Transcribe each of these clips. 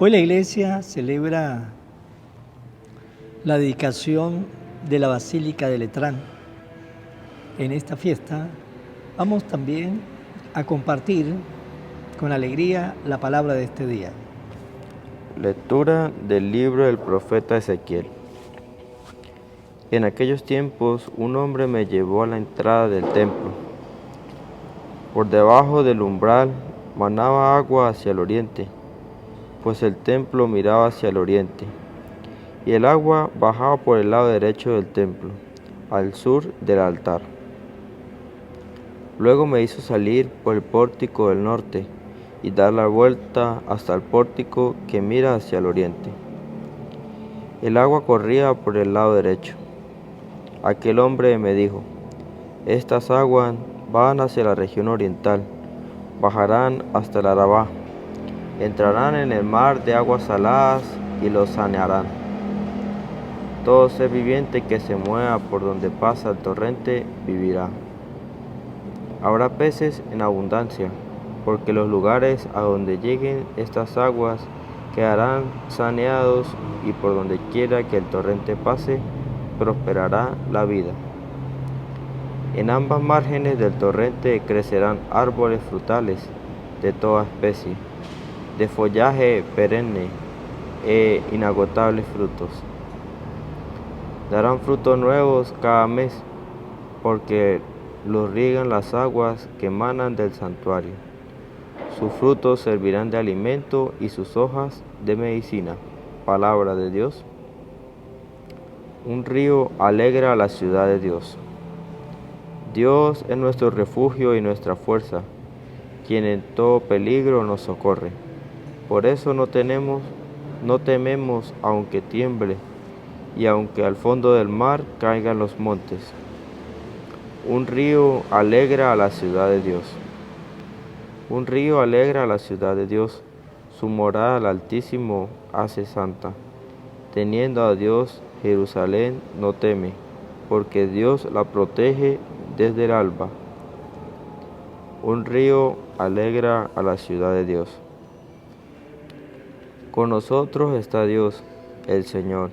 Hoy la iglesia celebra la dedicación de la Basílica de Letrán. En esta fiesta vamos también a compartir con alegría la palabra de este día. Lectura del libro del profeta Ezequiel. En aquellos tiempos un hombre me llevó a la entrada del templo. Por debajo del umbral manaba agua hacia el oriente, pues el templo miraba hacia el oriente, y el agua bajaba por el lado derecho del templo, al sur del altar. Luego me hizo salir por el pórtico del norte y dar la vuelta hasta el pórtico que mira hacia el oriente. El agua corría por el lado derecho. Aquel hombre me dijo: estas aguas van hacia la región oriental, bajarán hasta el Arabá, entrarán en el mar de aguas saladas y los sanearán. Todo ser viviente que se mueva por donde pasa el torrente vivirá. Habrá peces en abundancia, porque los lugares a donde lleguen estas aguas quedarán saneados, y por donde quiera que el torrente pase, prosperará la vida. En ambas márgenes del torrente crecerán árboles frutales de toda especie, de follaje perenne e inagotables frutos. Darán frutos nuevos cada mes, porque los riegan las aguas que emanan del santuario. Sus frutos servirán de alimento y sus hojas de medicina. Palabra de Dios. Un río alegra a la ciudad de Dios. Dios es nuestro refugio y nuestra fuerza, quien en todo peligro nos socorre. Por eso no tememos aunque tiemble, y aunque al fondo del mar caigan los montes. Un río alegra a la ciudad de Dios. Un río alegra a la ciudad de Dios, su morada al Altísimo hace santa. Teniendo a Dios, Jerusalén no teme, porque Dios la protege desde el alba. Un río alegra a la ciudad de Dios. Con nosotros está Dios, el Señor.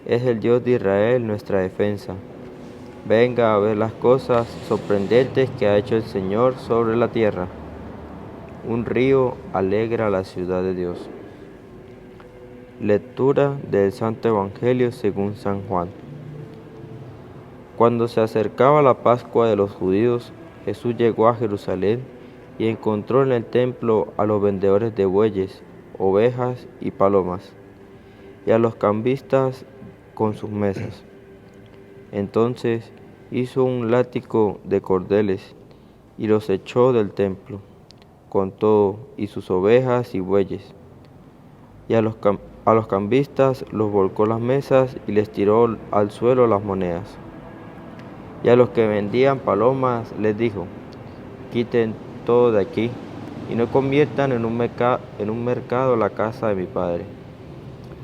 Es el Dios de Israel nuestra defensa. Venga a ver las cosas sorprendentes que ha hecho el Señor sobre la tierra. Un río alegra a la ciudad de Dios. Lectura del Santo Evangelio según San Juan. Cuando se acercaba la Pascua de los judíos, Jesús llegó a Jerusalén y encontró en el templo a los vendedores de bueyes, ovejas y palomas, y a los cambistas con sus mesas. Entonces hizo un látigo de cordeles y los echó del templo, con todo y sus ovejas y bueyes. Y a los cambistas los volcó las mesas y les tiró al suelo las monedas. Y a los que vendían palomas les dijo: quiten todo de aquí y no conviertan en un mercado la casa de mi Padre.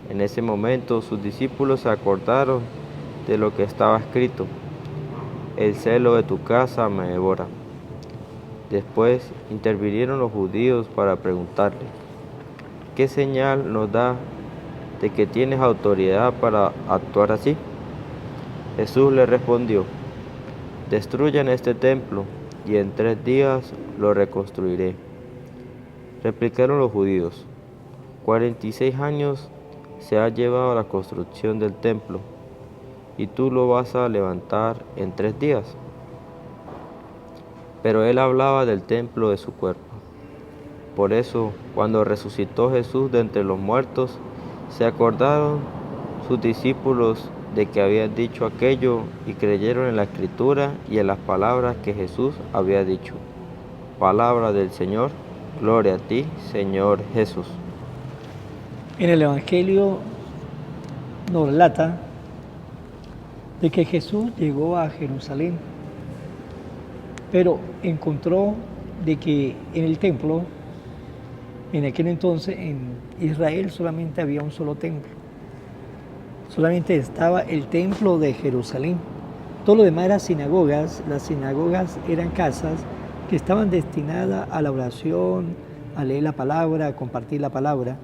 En ese momento sus discípulos se acordaron de lo que estaba escrito: el celo de tu casa me devora. Después intervinieron los judíos para preguntarle: ¿qué señal nos da de que tienes autoridad para actuar así? Jesús le respondió: destruyan este templo y en 3 días lo reconstruiré. Replicaron los judíos: 46 años se ha llevado la construcción del templo, ¿y tú lo vas a levantar en 3 días? Pero él hablaba del templo de su cuerpo. Por eso, cuando resucitó Jesús de entre los muertos, se acordaron sus discípulos de que habían dicho aquello y creyeron en la Escritura y en las palabras que Jesús había dicho. Palabra del Señor. Gloria a ti, Señor Jesús. En el Evangelio nos relata de que Jesús llegó a Jerusalén, pero encontró de que en el templo, en aquel entonces en Israel solamente había un solo templo. Solamente estaba el templo de Jerusalén. Todo lo demás eran sinagogas. Las sinagogas eran casas que estaban destinadas a la oración, a leer la palabra, a compartir la palabra.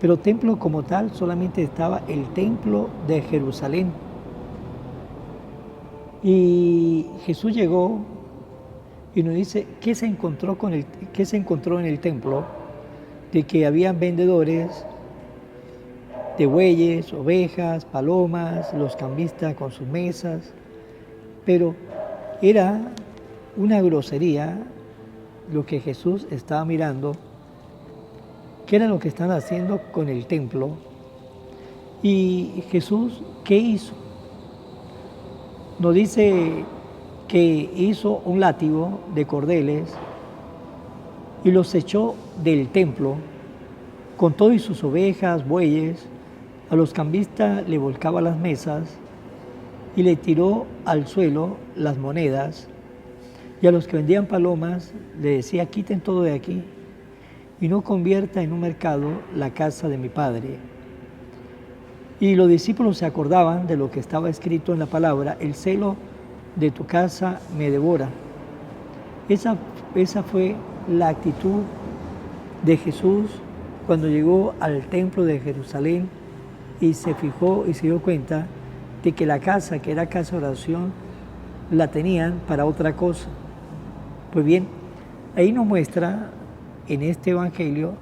Pero templo como tal solamente estaba el templo de Jerusalén. Y Jesús llegó y nos dice qué se encontró en el templo, de que había vendedores de bueyes, ovejas, palomas, los cambistas con sus mesas, pero era una grosería lo que Jesús estaba mirando, qué era lo que están haciendo con el templo. Y Jesús, ¿qué hizo? Nos dice que hizo un látigo de cordeles y los echó del templo con todas sus ovejas, bueyes. A los cambistas le volcaba las mesas y le tiró al suelo las monedas. Y a los que vendían palomas le decía: quiten todo de aquí y no convierta en un mercado la casa de mi Padre. Y los discípulos se acordaban de lo que estaba escrito en la palabra: el celo de tu casa me devora. Esa fue la actitud de Jesús cuando llegó al templo de Jerusalén y se fijó y se dio cuenta de que la casa, que era casa de oración, la tenían para otra cosa. Pues bien, ahí nos muestra en este evangelio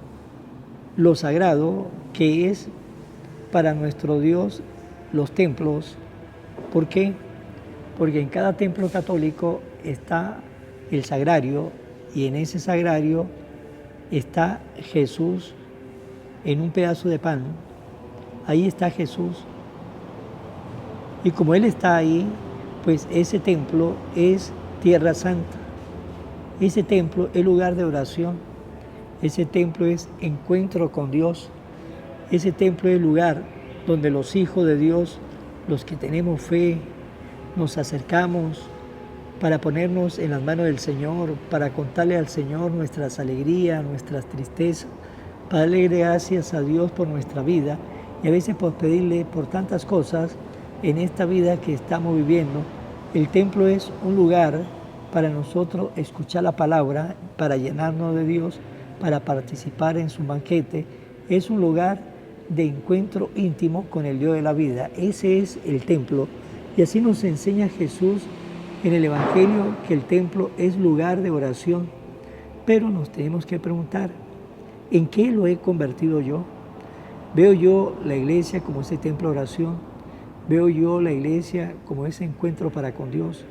lo sagrado que es para nuestro Dios los templos. ¿Por qué? Porque en cada templo católico está el sagrario, y en ese sagrario está Jesús en un pedazo de pan. Ahí está Jesús. Y como Él está ahí, pues ese templo es tierra santa. Ese templo es lugar de oración. Ese templo es encuentro con Dios. Ese templo es el lugar donde los hijos de Dios, los que tenemos fe, nos acercamos para ponernos en las manos del Señor, para contarle al Señor nuestras alegrías, nuestras tristezas, para darle gracias a Dios por nuestra vida y a veces por pedirle por tantas cosas en esta vida que estamos viviendo. El templo es un lugar para nosotros escuchar la palabra, para llenarnos de Dios, para participar en su banquete. Es un lugar de encuentro íntimo con el Dios de la vida. Ese es el templo. Y así nos enseña Jesús en el Evangelio que el templo es lugar de oración. Pero nos tenemos que preguntar, ¿en qué lo he convertido yo? ¿Veo yo la iglesia como ese templo de oración? ¿Veo yo la iglesia como ese encuentro para con Dios?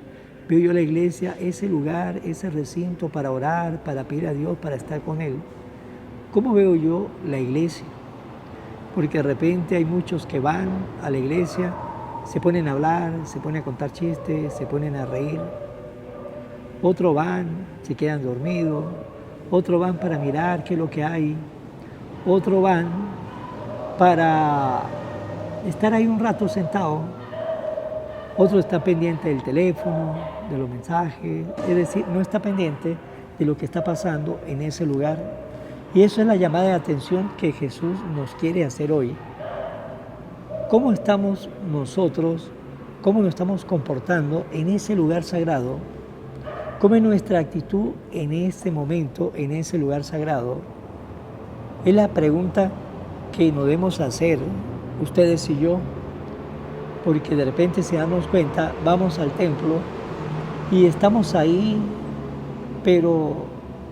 ¿Veo yo la iglesia ese lugar, ese recinto para orar, para pedir a Dios, para estar con Él? ¿Cómo veo yo la iglesia? Porque de repente hay muchos que van a la iglesia, se ponen a hablar, se ponen a contar chistes, se ponen a reír. Otros van, se quedan dormidos. Otros van para mirar qué es lo que hay. Otros van para estar ahí un rato sentado. Otro está pendiente del teléfono, de los mensajes. Es decir, no está pendiente de lo que está pasando en ese lugar. Y eso es la llamada de atención que Jesús nos quiere hacer hoy. ¿Cómo estamos nosotros, cómo nos estamos comportando en ese lugar sagrado? ¿Cómo es nuestra actitud en este momento, en ese lugar sagrado? Es la pregunta que nos debemos hacer, ustedes y yo, porque de repente si damos cuenta, vamos al templo y estamos ahí, pero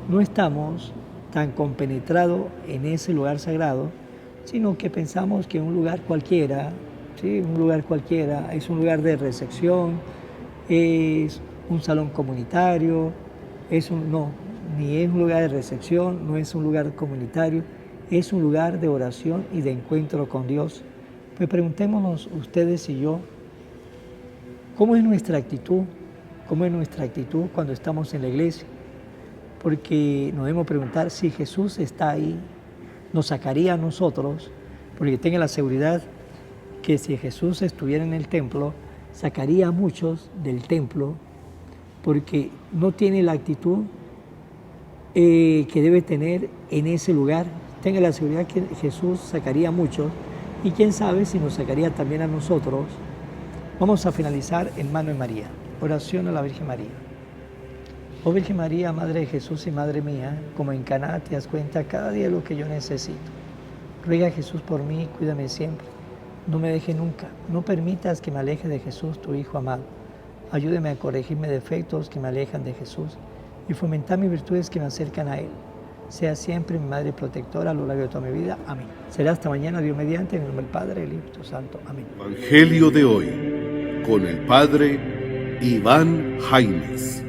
no estamos tan compenetrados en ese lugar sagrado, sino que pensamos que un lugar cualquiera, ¿sí? Un lugar cualquiera es un lugar de recepción, es un salón comunitario, no, ni es un lugar de recepción, no es un lugar comunitario, es un lugar de oración y de encuentro con Dios. Pues preguntémonos ustedes y yo, ¿cómo es nuestra actitud? ¿Cómo es nuestra actitud cuando estamos en la iglesia? Porque nos debemos preguntar si Jesús está ahí, nos sacaría a nosotros, porque tenga la seguridad que si Jesús estuviera en el templo, sacaría a muchos del templo, porque no tiene la actitud que debe tener en ese lugar. Tenga la seguridad que Jesús sacaría a muchos, y quién sabe si nos sacaría también a nosotros. Vamos a finalizar en mano de María. Oración a la Virgen María. Oh Virgen María, Madre de Jesús y Madre mía, como en Caná te das cuenta cada día de lo que yo necesito. Ruega a Jesús por mí, cuídame siempre. No me deje nunca. No permitas que me aleje de Jesús, tu Hijo amado. Ayúdeme a corregir mis defectos que me alejan de Jesús y fomentar mis virtudes que me acercan a Él. Sea siempre mi Madre protectora a lo largo de toda mi vida. Amén. Será hasta mañana, Dios mediante, en el nombre del Padre, del Hijo y del Espíritu Santo. Amén. Evangelio de hoy, con el Padre Iván Jaimes.